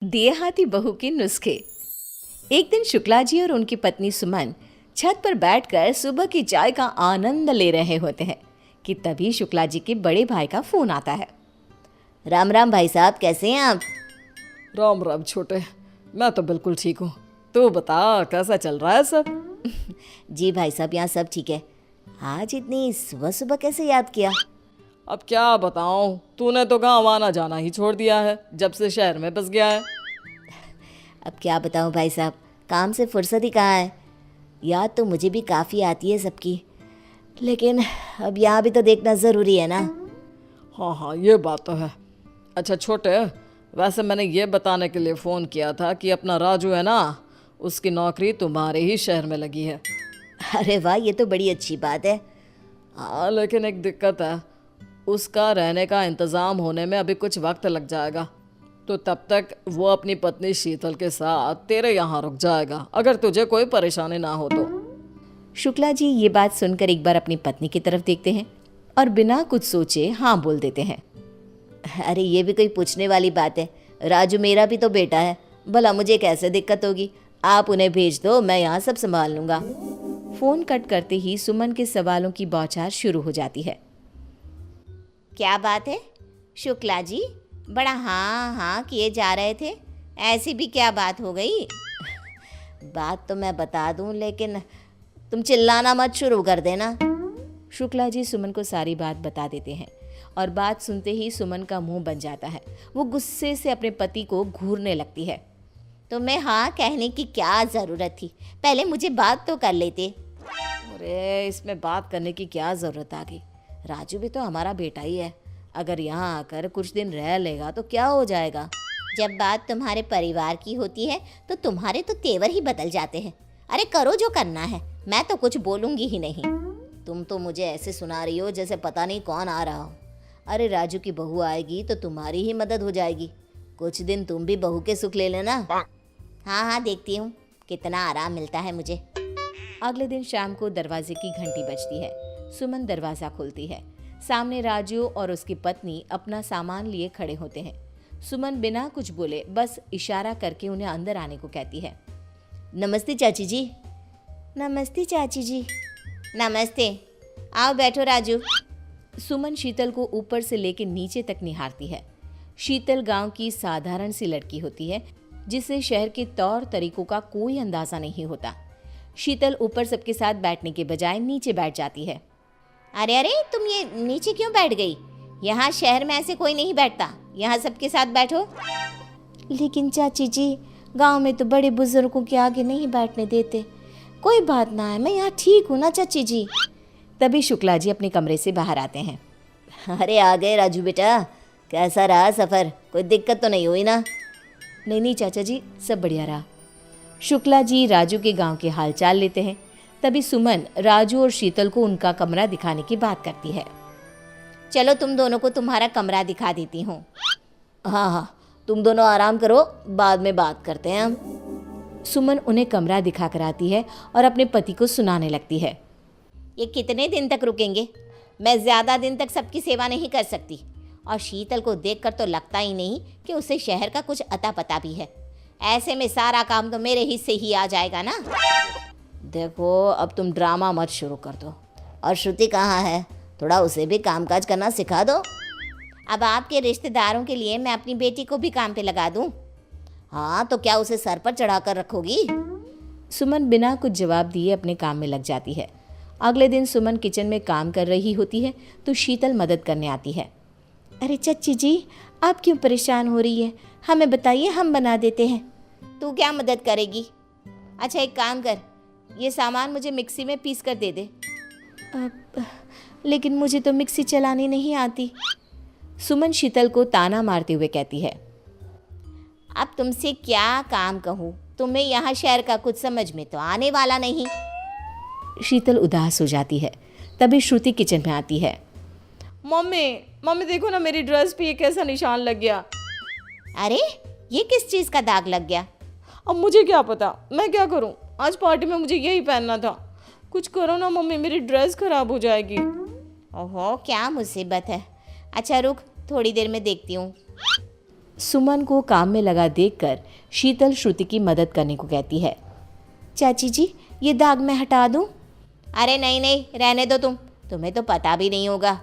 देहाती बहू के नुस्खे। एक दिन शुक्ला जी और उनकी पत्नी सुमन छत पर बैठकर सुबह की चाय का आनंद ले रहे होते हैं कि तभी शुक्ला जी के बड़े भाई का फोन आता है। राम राम भाई साहब, कैसे हैं आप? राम राम छोटे, मैं तो बिल्कुल ठीक हूँ। तू बता, कैसा चल रहा है सब? जी भाई साहब, यहाँ सब ठीक है। आज इतनी सुबह सुबह कैसे याद किया? अब क्या बताऊँ, तूने तो गाँव आना जाना ही छोड़ दिया है जब से शहर में बस गया है। अब क्या बताऊँ भाई साहब, काम से फुर्सत ही कहाँ है। याद तो मुझे भी काफ़ी आती है सबकी, लेकिन अब यहाँ भी तो देखना ज़रूरी है ना। हाँ, ये बात तो है। अच्छा छोटे, वैसे मैंने ये बताने के लिए फ़ोन किया था कि अपना राजू है ना, उसकी नौकरी तुम्हारे ही शहर में लगी है। अरे वाह, ये तो बड़ी अच्छी बात है। हाँ, लेकिन एक दिक्कत है, उसका रहने का इंतज़ाम होने में अभी कुछ वक्त लग जाएगा। तो तब तक वो अपनी पत्नी शीतल के साथ तेरे यहाँ रुक जाएगा, अगर तुझे कोई परेशानी ना हो तो। शुक्ला जी ये बात सुनकर एक बार अपनी पत्नी की तरफ देखते हैं और बिना कुछ सोचे हाँ बोल देते हैं। अरे ये भी कोई पूछने वाली बात है, राजू मेरा भी तो बेटा है, भला मुझे कैसे दिक्कत होगी। आप उन्हें भेज दो, मैं यहाँ सब संभाल लूँगा। फ़ोन कट करते ही सुमन के सवालों की बौछार शुरू हो जाती है। क्या बात है शुक्ला जी, बड़ा हाँ हाँ किए जा रहे थे, ऐसी भी क्या बात हो गई? बात तो मैं बता दूं, लेकिन तुम चिल्लाना मत शुरू कर देना। शुक्ला जी सुमन को सारी बात बता देते हैं और बात सुनते ही सुमन का मुंह बन जाता है। वो गुस्से से अपने पति को घूरने लगती है। तुम्हें हाँ कहने की क्या ज़रूरत थी, पहले मुझे बात तो कर लेते। अरे इसमें बात करने की क्या ज़रूरत आ गई, राजू भी तो हमारा बेटा ही है। अगर यहाँ आकर कुछ दिन रह लेगा तो क्या हो जाएगा। जब बात तुम्हारे परिवार की होती है तो तुम्हारे तो तेवर ही बदल जाते हैं। अरे करो जो करना है, मैं तो कुछ बोलूँगी ही नहीं। तुम तो मुझे ऐसे सुना रही हो जैसे पता नहीं कौन आ रहा हो। अरे राजू की बहू आएगी तो तुम्हारी ही मदद हो जाएगी। कुछ दिन तुम भी बहू के सुख ले लेना। हाँ हाँ, देखती हूँ कितना आराम मिलता है मुझे। अगले दिन शाम को दरवाजे की घंटी बजती है। सुमन दरवाज़ा खोलती है। सामने राजू और उसकी पत्नी अपना सामान लिए खड़े होते हैं। सुमन बिना कुछ बोले बस इशारा करके उन्हें अंदर आने को कहती है। नमस्ते चाची जी। नमस्ते चाची जी। नमस्ते, आओ बैठो राजू। सुमन शीतल को ऊपर से लेकर नीचे तक निहारती है। शीतल गांव की साधारण सी लड़की होती है जिसे शहर के तौर तरीकों का कोई अंदाज़ा नहीं होता। शीतल ऊपर सबके साथ बैठने के बजाय नीचे बैठ जाती है। अरे अरे, तुम ये नीचे क्यों बैठ गई? यहाँ शहर में ऐसे कोई नहीं बैठता, यहाँ सबके साथ बैठो। लेकिन चाची जी, गांव में तो बड़े बुजुर्गों के आगे नहीं बैठने देते। कोई बात ना है, मैं यहाँ ठीक हूँ ना चाची जी। तभी शुक्ला जी अपने कमरे से बाहर आते हैं। अरे आ गए राजू बेटा, कैसा रहा सफ़र? कोई दिक्कत तो नहीं हुई ना? नहीं नहीं चाचा जी, सब बढ़िया रहा। शुक्ला जी राजू के गांव के हालचाल लेते हैं। तभी सुमन राजू और शीतल को उनका कमरा दिखाने की बात करती है। चलो तुम दोनों को तुम्हारा कमरा दिखा देती हूँ। हाँ हाँ, तुम दोनों आराम करो, बाद में बात करते हैं हम। सुमन उन्हें कमरा दिखा कर आती है और अपने पति को सुनाने लगती है। ये कितने दिन तक रुकेंगे? मैं ज़्यादा दिन तक सबकी सेवा नहीं कर सकती, और शीतल को देखकर तो लगता ही नहीं कि उसे शहर का कुछ अता पता भी है। ऐसे में सारा काम तो मेरे हिस्से ही आ जाएगा ना। देखो अब तुम ड्रामा मत शुरू कर दो। और श्रुति कहाँ है? थोड़ा उसे भी कामकाज करना सिखा दो। अब आपके रिश्तेदारों के लिए मैं अपनी बेटी को भी काम पे लगा दूँ? हाँ, तो क्या उसे सर पर चढ़ा कर रखोगी? सुमन बिना कुछ जवाब दिए अपने काम में लग जाती है। अगले दिन सुमन किचन में काम कर रही होती है तो शीतल मदद करने आती है। अरे चाची जी, आप क्यों परेशान हो रही है? हमें बताइए, हम बना देते हैं। तू क्या मदद करेगी? अच्छा एक काम कर, ये सामान मुझे मिक्सी में पीस कर दे दे। लेकिन मुझे तो मिक्सी चलानी नहीं आती। सुमन शीतल को ताना मारते हुए कहती है। अब तुमसे क्या काम कहूँ, तुम्हें यहाँ शहर का कुछ समझ में तो आने वाला नहीं। शीतल उदास हो जाती है। तभी श्रुति किचन में आती है। मम्मी देखो ना, मेरी ड्रेस पे ये कैसा निशान लग गया। अरे ये किस चीज़ का दाग लग गया? अब मुझे क्या पता, मैं क्या करूं? आज पार्टी में मुझे यही पहनना था। कुछ करो ना मम्मी, मेरी ड्रेस खराब हो जाएगी। ओहो, क्या मुसीबत है। अच्छा रुक, थोड़ी देर में देखती हूँ। सुमन को काम में लगा देखकर शीतल श्रुति की मदद करने को कहती है। चाची जी, ये दाग मैं हटा दूं? अरे नहीं नहीं, रहने दो तुम्हें तो पता भी नहीं होगा,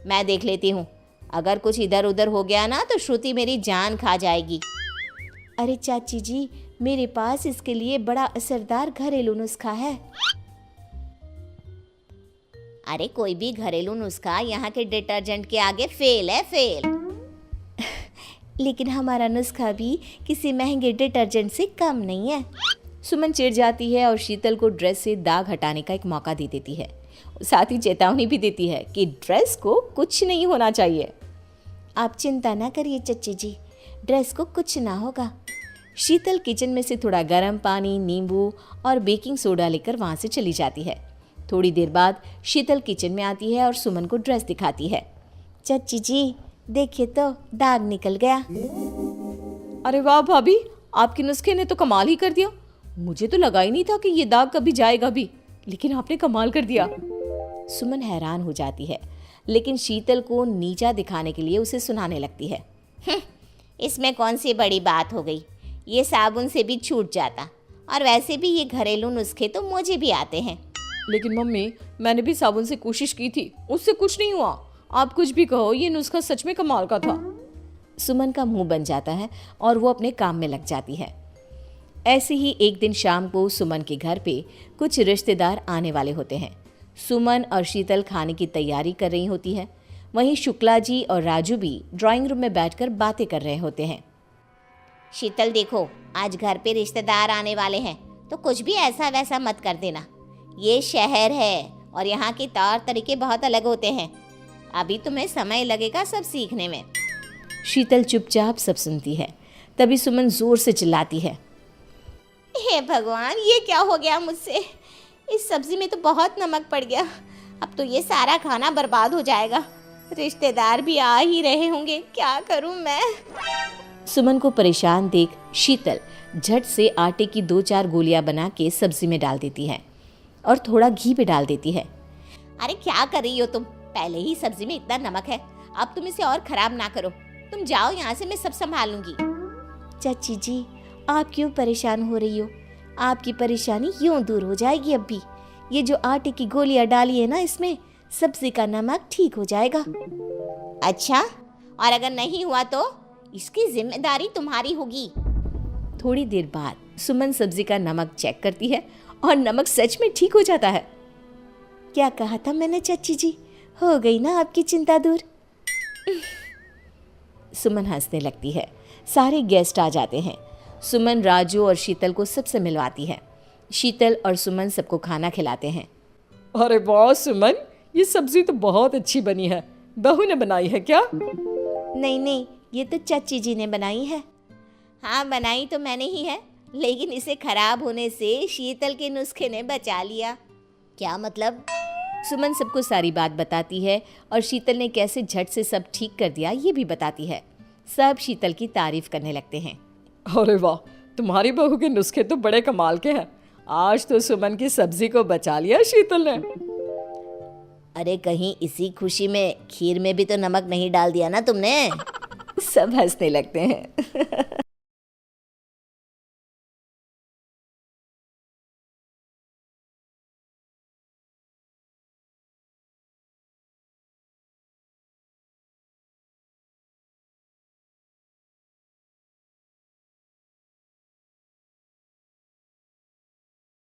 मैं देख लेती हूँ। अगर कुछ इधर उधर हो गया ना तो श्रुति मेरी जान खा जाएगी। अरे चाची जी, मेरे पास इसके लिए बड़ा असरदार घरेलू नुस्खा है। अरे कोई भी घरेलू नुस्खा यहाँ के डिटर्जेंट के आगे फेल है, फेल। लेकिन हमारा नुस्खा भी किसी महंगे डिटर्जेंट से कम नहीं है। सुमन चिढ़ जाती है और शीतल को ड्रेस से दाग हटाने का एक मौका दे देती है। साथ ही चेतावनी भी देती है कि ड्रेस को कुछ नहीं होना चाहिए। आप चिंता ना करिए चच्ची जी, ड्रेस को कुछ ना होगा। शीतल किचन में से थोड़ा गर्म पानी, नींबू और बेकिंग सोडा लेकर वहाँ से चली जाती है। थोड़ी देर बाद शीतल किचन में आती है और सुमन को ड्रेस दिखाती है। चच्ची जी देखिए तो, दाग निकल गया। अरे वाह भाभी, आपके नुस्खे ने तो कमाल ही कर दिया। मुझे तो लगा ही नहीं था कि ये दाग कभी जाएगा भी, लेकिन आपने कमाल कर दिया। सुमन हैरान हो जाती है, लेकिन शीतल को नीचा दिखाने के लिए उसे सुनाने लगती है। इसमें कौन सी बड़ी बात हो गई, ये साबुन से भी छूट जाता, और वैसे भी ये घरेलू नुस्खे तो मुझे भी आते हैं। लेकिन मम्मी, मैंने भी साबुन से कोशिश की थी, उससे कुछ नहीं हुआ। आप कुछ भी कहो, ये नुस्खा सच में कमाल का था। सुमन का मुंह बन जाता है और वो अपने काम में लग जाती है। ऐसे ही एक दिन शाम को सुमन के घर पे कुछ रिश्तेदार आने वाले होते हैं। सुमन और शीतल खाने की तैयारी कर रही होती है। वहीं शुक्ला जी और राजू भी ड्राइंग रूम में बैठकर बातें कर रहे होते हैं। शीतल देखो, आज घर पे रिश्तेदार आने वाले हैं, तो कुछ भी ऐसा वैसा मत कर देना। ये शहर है और यहाँ के तौर तरीके बहुत अलग होते हैं। अभी तुम्हें समय लगेगा सब सीखने में। शीतल चुपचाप सब सुनती है। तभी सुमन जोर से चिल्लाती है। हे भगवान, ये क्या हो गया मुझसे? इस सब्जी में तो बहुत नमक पड़ गया। अब तो ये सारा खाना बर्बाद हो जाएगा। रिश्तेदार भी आ ही रहे होंगे, क्या करूं मैं? सुमन को परेशान देख शीतल झट से आटे की 2-4 गोलियां बना के सब्जी में डाल देती है और थोड़ा घी भी डाल देती है। अरे क्या कर रही हो तुम? पहले ही सब्जी में इतना नमक है, अब तुम इसे और खराब ना करो। तुम जाओ यहाँ से, मैं सब संभाल लूंगी। चाची जी, आप क्यों परेशान हो रही हो? आपकी परेशानी यूं दूर हो जाएगी। अब भी ये जो आटे की गोलियां डाली है ना, इसमें सब्जी का नमक ठीक हो जाएगा। अच्छा, और अगर नहीं हुआ तो इसकी जिम्मेदारी तुम्हारी होगी। थोड़ी देर बाद सुमन सब्जी का नमक चेक करती है और नमक सच में ठीक हो जाता है। क्या कहा था मैंने चाची जी? हो गई ना आपकी चिंता दूर? सुमन हंसने लगती है। सारे गेस्ट आ जाते हैं। सुमन राजू और शीतल को सबसे मिलवाती है। शीतल और सुमन सबको खाना खिलाते हैं। अरे वाह सुमन, ये सब्जी तो बहुत अच्छी बनी है। बहू ने बनाई है क्या? नहीं नहीं, ये तो चाची जी ने बनाई है। हाँ, बनाई तो मैंने ही है, लेकिन इसे खराब होने से शीतल के नुस्खे ने बचा लिया। क्या मतलब? सुमन सबको सारी बात बताती है और शीतल ने कैसे झट से सब ठीक कर दिया ये भी बताती है। सब शीतल की तारीफ करने लगते हैं। अरे वाह, तुम्हारी बहू के नुस्खे तो बड़े कमाल के हैं। आज तो सुमन की सब्जी को बचा लिया शीतल ने। अरे कहीं इसी खुशी में खीर में भी तो नमक नहीं डाल दिया ना तुमने? सब हंसने लगते हैं।